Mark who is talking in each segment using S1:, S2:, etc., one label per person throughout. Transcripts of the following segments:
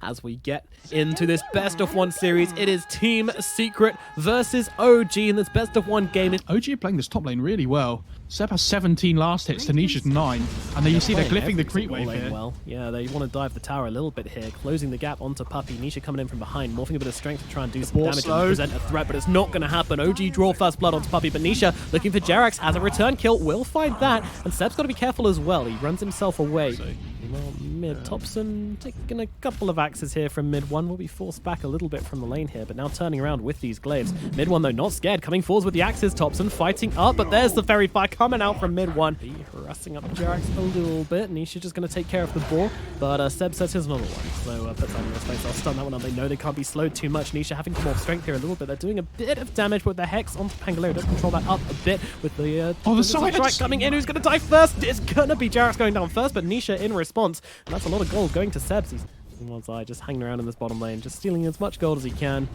S1: as we get into this best-of-1 series. It is Team Secret versus OG in this best-of-1 game.
S2: OG are playing this top lane really well. Seb has 17 last hits, Tanisha's 9. And then you see they're glyphing the creep wave here.
S1: Well, yeah, they want to dive the tower a little bit here, closing the gap onto Puppey. Nisha coming in from behind, morphing a bit of strength to try and do some damage and present a threat, but it's not going to happen. OG draw first blood onto Puppey, but Nisha looking for Jerax as a return kill, will find that, and Seb's got to be careful as well. He runs himself away. Well, mid, Topson taking a couple of axes here from mid one. Will be forced back a little bit from the lane here, but now turning around with these glaives. Mid one, though, not scared, coming forwards with the axes. Topson fighting up, but there's the fairy fire coming out from mid one. Harassing up Jerax a little bit. Nisha just going to take care of the ball, but Seb says his another one. So puts on the space. I'll stun that one up. They know they can't be slowed too much. Nisha having more strength here a little bit. They're doing a bit of damage with the Hex onto Pangolier. Does control that up a bit with the
S2: the side
S1: strike coming in. Who's going to die first? It's going to be Jerax going down first, but Nisha in response. And that's a lot of gold going to Sebs. He's just hanging around in this bottom lane, just stealing as much gold as he can.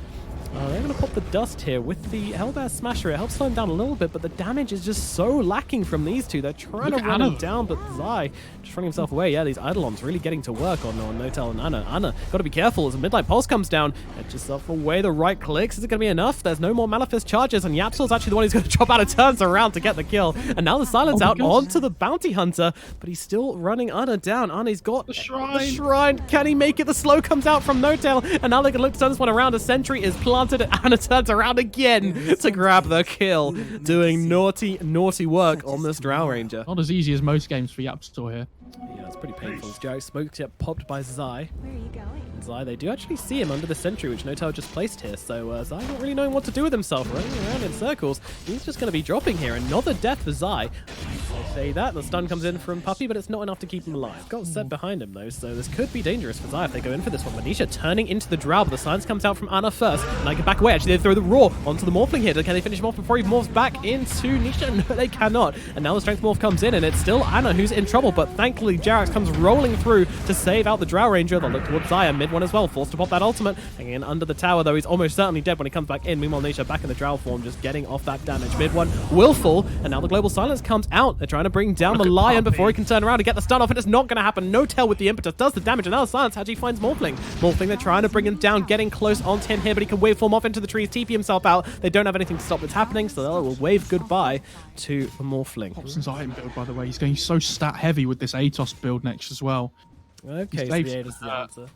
S1: They're going to pop the dust here with the Hellbear Smasher. It helps slow him down a little bit, but the damage is just so lacking from these two. They're trying to run him down, but Zai just running himself away. Yeah, these Eidolons really getting to work on Notel and Anna. Anna, got to be careful as a midlight pulse comes down. Edge yourself away, the right clicks. Is it going to be enough? There's no more Malefice charges, and Yapsil's actually the one who's going to drop out of turns around to get the kill. And now the silence out onto the Bounty Hunter, but he's still running Anna down. Anna's got
S2: the
S1: shrine. Can he make it? The slow comes out from Notel, and now they can look to turn this one around. A sentry is planted, and Anna turns around again to grab the kill, doing naughty work on this Drow Ranger.
S2: Not as easy as most games for Yapstor here.
S1: Yeah, it's pretty painful. As Jerax smoke get popped by Zai.
S3: Where are you going?
S1: Zai, they do actually see him under the sentry, which Notel just placed here. So Zai not really knowing what to do with himself, running around in circles. He's just going to be dropping here. Another death for Zai. I say that. The stun comes in from Puppey, but it's not enough to keep him alive. Got Seb behind him, though, so this could be dangerous for Zai if they go in for this one. Manisha turning into the Drow, but the silence comes out from Anna first. And I can back away. Actually, they throw the Raw onto the Morphling here. Can they finish him off before he morphs back into Nisha? No, they cannot. And now the Strength Morph comes in, and it's still Anna who's in trouble, but thankfully Jerax comes rolling through to save out the Drow Ranger. They'll look towards Zaya, mid one as well, forced to pop that ultimate. Hanging in under the tower, though, he's almost certainly dead when he comes back in. Meanwhile, Nisha back in the Drow form, just getting off that damage. Mid one will fall, and now the Global Silence comes out. They're trying to bring down the Lion before he can turn around and get the stun off, and it's not going to happen. Notel with the impetus does the damage, and now the Silence actually finds Morphling. Morphling, they're trying to bring him down, getting close onto him here, but he can waveform off into the trees, TP himself out. They don't have anything to stop what's happening, so they will wave goodbye to the Morphling.
S2: Topson's item build, by the way, he's going so stat heavy with this Atos build next as well.
S1: Okay, so the 8 is the answer.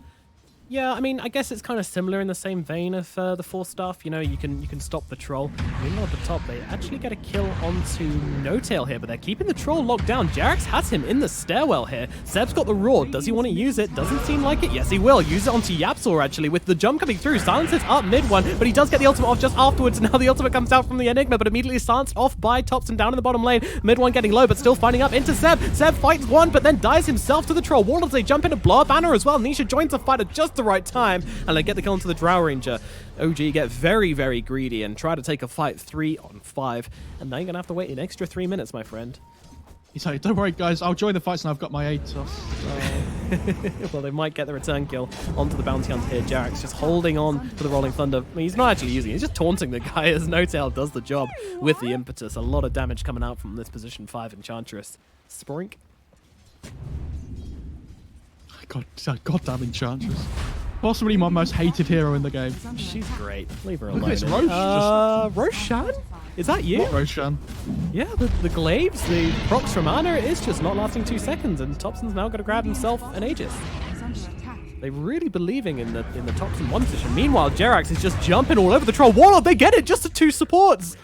S1: Yeah, I mean, I guess it's kind of similar in the same vein of the 4 staff. You know, you can stop the troll. Meanwhile, at the top, they actually get a kill onto Notail here, but they're keeping the troll locked down. Jerax has him in the stairwell here. Seb's got the Roar. Does he want to use it? Doesn't seem like it. Yes, he will. Use it onto Yapsor, actually, with the jump coming through. Silences up mid one, but he does get the ultimate off just afterwards. And now the ultimate comes out from the Enigma, but immediately silenced off by Topson down in the bottom lane. Mid one getting low, but still finding up into Seb. Seb fights one, but then dies himself to the troll. Warlords, they jump in to blow up Banner as well. Nisha joins the fight at just the right time, and they get the kill into the Drow Ranger. OG get very, very greedy and try to take a fight 3 on 5. And now you're going to have to wait an extra 3 minutes, my friend.
S2: He's like, don't worry, guys. I'll join the fights and I've got my Atos.
S1: Well, they might get the return kill onto the Bounty Hunter here. Jerax just holding on to the Rolling Thunder. I mean, he's not actually using it. He's just taunting the guy as Notail does the job with the impetus. A lot of damage coming out from this position 5 Enchantress. Sprink.
S2: Goddamn Enchantress. Possibly my most hated hero in the game.
S1: She's great. Leave her alone.
S2: Look at this Roche.
S1: Roshan? Is that you?
S2: Not Roshan.
S1: Yeah, the glaives, the procs from Anna is just not lasting 2 seconds, and Topson's now got to grab himself an Aegis. They're really believing in the Topson 1 position. Meanwhile, Jerax is just jumping all over the troll. Warlord, they get it! Just the 2 supports!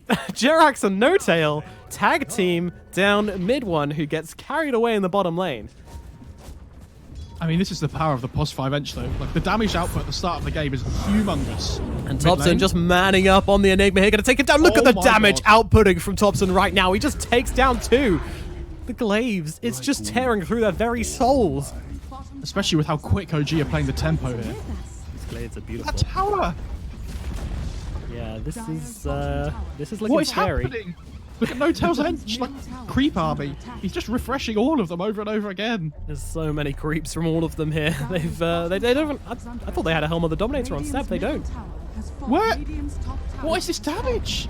S1: Jerax and Notail tag team down mid one, who gets carried away in the bottom lane.
S2: I mean, this is the power of the POS 5 Ench, though. Like, the damage output at the start of the game is humongous.
S1: And Topson just manning up on the Enigma here, going to take it down. Look at the damage outputting from Topson right now. He just takes down 2. The glaives, it's just tearing through their very souls.
S2: Especially with how quick OG are playing the tempo here.
S1: These glaives are beautiful.
S2: That tower!
S1: Yeah, this is looking
S2: what is
S1: scary.
S2: Happening? Look at Notel's Ench, like creep army. He's just refreshing all of them over and over again.
S1: There's so many creeps from all of them here. They've they don't. I thought they had a Helm of the Dominator on Seb. They don't.
S2: What? What is this damage?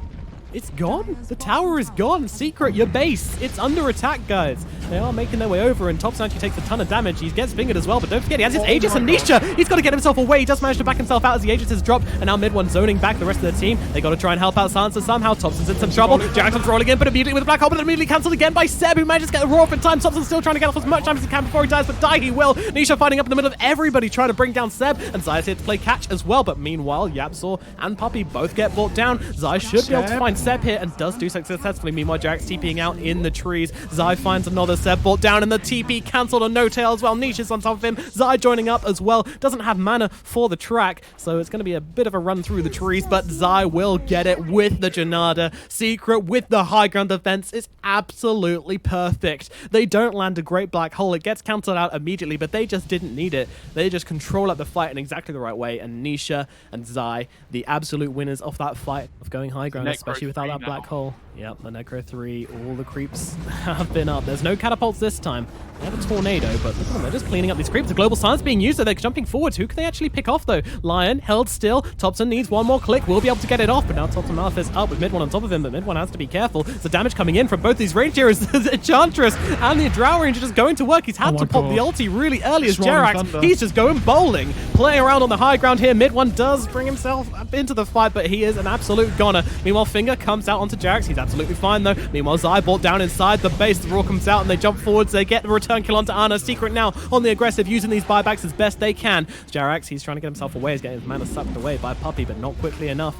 S1: It's gone. The tower is gone. Secret, your base. It's under attack, guys. They are making their way over, and Topson actually takes a ton of damage. He gets fingered as well, but don't forget, he has his Aegis and Nisha. He's got to get himself away. He does manage to back himself out as the Aegis is dropped, and now mid one zoning back the rest of their team. They got to try and help out Silencer somehow. Topson's in some trouble. Jackson's rolling in, but immediately with a black hole, but immediately cancelled again by Seb, who manages to get the roar off in time. Topson's still trying to get off as much time as he can before he dies, but die he will. Nisha fighting up in the middle of everybody trying to bring down Seb, and Zai's here to play catch as well, but meanwhile, Yapzor and Puppey both get brought down. Zai should be able to find Seb here, and does do so successfully. Meanwhile, Jarek's TPing out in the trees. Zai finds another Seb brought down, and the TP cancelled on No Tail as well. Nisha's on top of him. Zai joining up as well. Doesn't have mana for the track, so it's going to be a bit of a run through the trees, but Zai will get it with the Janada. Secret with the high ground defense is absolutely perfect. They don't land a great black hole. It gets cancelled out immediately, but they just didn't need it. They just control up the fight in exactly the right way, and Nisha and Zai, the absolute winners of that fight of going high ground, especially without that black hole. Yep, the Necro 3, all the creeps have been up. There's no catapults this time. They have a tornado, but look at them, they're just cleaning up these creeps. The global silence being used, so they're jumping forwards. Who can they actually pick off, though? Lion held still. Topson needs one more click. Will be able to get it off, but now Topson Malphis up with mid one on top of him, but mid one has to be careful. The damage coming in from both these Rangers, the Enchantress and the Drow Ranger just going to work. He's had to pop the ulti really early as Jerax. He's just going bowling, playing around on the high ground here. Mid one does bring himself up into the fight, but he is an absolute goner. Meanwhile, Finger comes out onto Jerax. He's absolutely fine, though. Meanwhile, Zai brought down inside the base. The roar comes out and they jump forwards. They get the return kill onto Ana. Secret now on the aggressive, using these buybacks as best they can. Jerax, he's trying to get himself away. He's getting his mana sucked away by Puppey, but not quickly enough.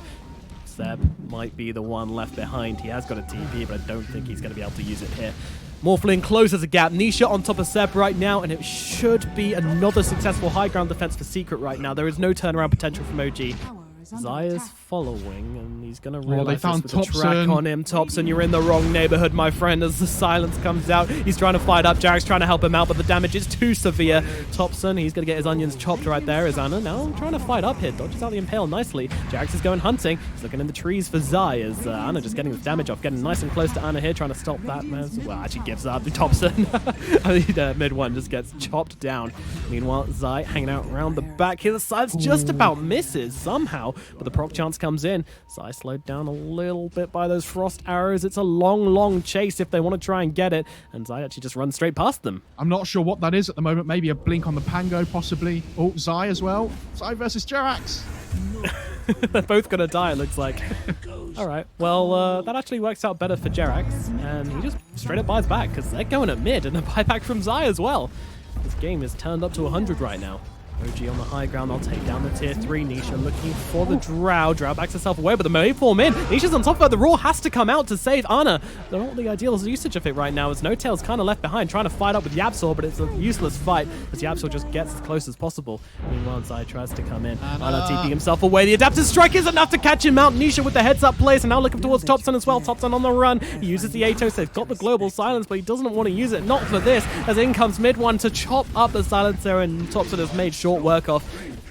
S1: Seb might be the one left behind. He has got a TP, but I don't think he's going to be able to use it here. Morphling closes a gap. Nisha on top of Seb right now, and it should be another successful high ground defense for Secret right now. There is no turnaround potential from OG. Zai is following, and he's going to realize this with the track on him. Topson, you're in the wrong neighborhood, my friend, as the silence comes out. He's trying to fight up. Jarek's trying to help him out, but the damage is too severe. Topson, he's going to get his onions chopped right there. Is Ana now trying to fight up here. Dodges out the impale nicely. Jarex is going hunting. He's looking in the trees for Zai, as Ana just getting the damage off, getting nice and close to Ana here, trying to stop that. Well, actually gives up to Topson. I think mid one just gets chopped down. Meanwhile, Zai hanging out around the back here. The silence just about misses somehow, but the proc chance comes in. Zai slowed down a little bit by those frost arrows. It's a long, long chase if they want to try and get it, and Zai actually just runs straight past them. I'm not sure what that is at the moment. Maybe a blink on the Pango, possibly. Oh, Zai as well. Zai versus Jerax. They're both going to die, it looks like. All right, well, that actually works out better for Jerax, and he just straight up buys back, because they're going at mid, and a buyback from Zai as well. This game is turned up to 100 right now. OG on the high ground, they'll take down the tier 3. Nisha looking for the Drow. Drow backs herself away, but the melee form in. Nisha's on top of her. The Roar has to come out to save Ana. They're not the ideal usage of it right now, as No Tail's kind of left behind, trying to fight up with Yapzor, but it's a useless fight, as Yapzor just gets as close as possible. Meanwhile, Zai tries to come in. Ana TPing himself away. The Adaptive Strike is enough to catch him out. Nisha with the heads-up plays, and now looking towards Topson as well. Topson on the run. He uses the Atos. They've got the global silence, but he doesn't want to use it. Not for this, as in comes mid one to chop up the silencer, and Topson has made short work off.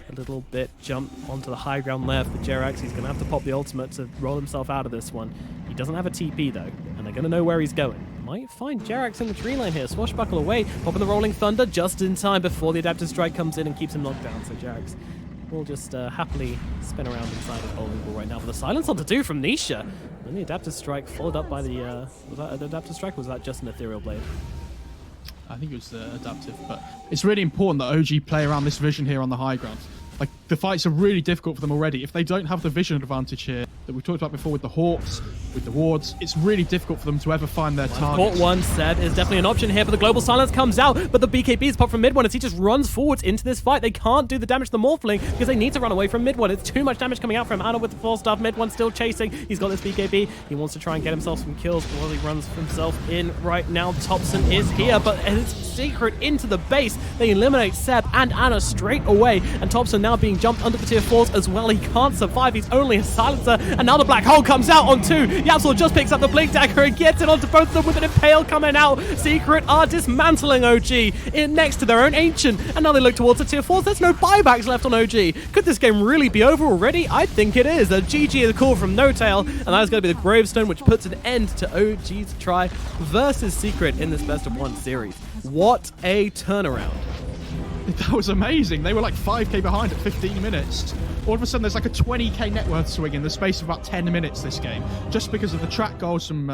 S1: A little bit jump onto the high ground left for Jerax. He's going to have to pop the ultimate to roll himself out of this one. He doesn't have a TP though, and they're going to know where he's going. Might find Jerax in the tree line here. Swashbuckle away, popping the Rolling Thunder just in time before the Adaptive Strike comes in and keeps him knocked down. So Jerax will just happily spin around inside his bowling ball right now. But the silence on to do from Nisha. And the Adaptive Strike followed up by the... was that an Adaptive Strike, or was that just an Ethereal Blade? I think it was adaptive, but it's really important that OG play around this vision here on the high ground. Like, the fights are really difficult for them already. If they don't have the vision advantage here that we talked about before with the Hawks, with the wards, it's really difficult for them to ever find their target. Port 1 Seb is definitely an option here, but the global silence comes out, but the BKB is popped from mid one as he just runs forwards into this fight. They can't do the damage to the Morphling because they need to run away from mid one. It's too much damage coming out from Ana with the 4-star. Mid one still chasing. He's got this BKB. He wants to try and get himself some kills while he runs himself in right now. Topson is here, but it's Secret into the base. They eliminate Seb and Ana straight away, and Topson now being jumped under the tier 4s as well. He can't survive. He's only a silencer, and now the black hole comes out on 2. Yapzor just picks up the blink dagger and gets it onto both of them with an impale coming out. Secret are dismantling OG in next to their own ancient, and now they look towards the tier 4s. There's no buybacks left on OG. Could this game really be over already? I think it is. A GG is a call from No Tail, and that is going to be the gravestone which puts an end to OG's try versus Secret in this best of 1 series. What a turnaround.
S2: That was amazing. They were like 5k behind at 15 minutes. All of a sudden, there's like a 20k net worth swing in the space of about 10 minutes this game, just because of the track goals from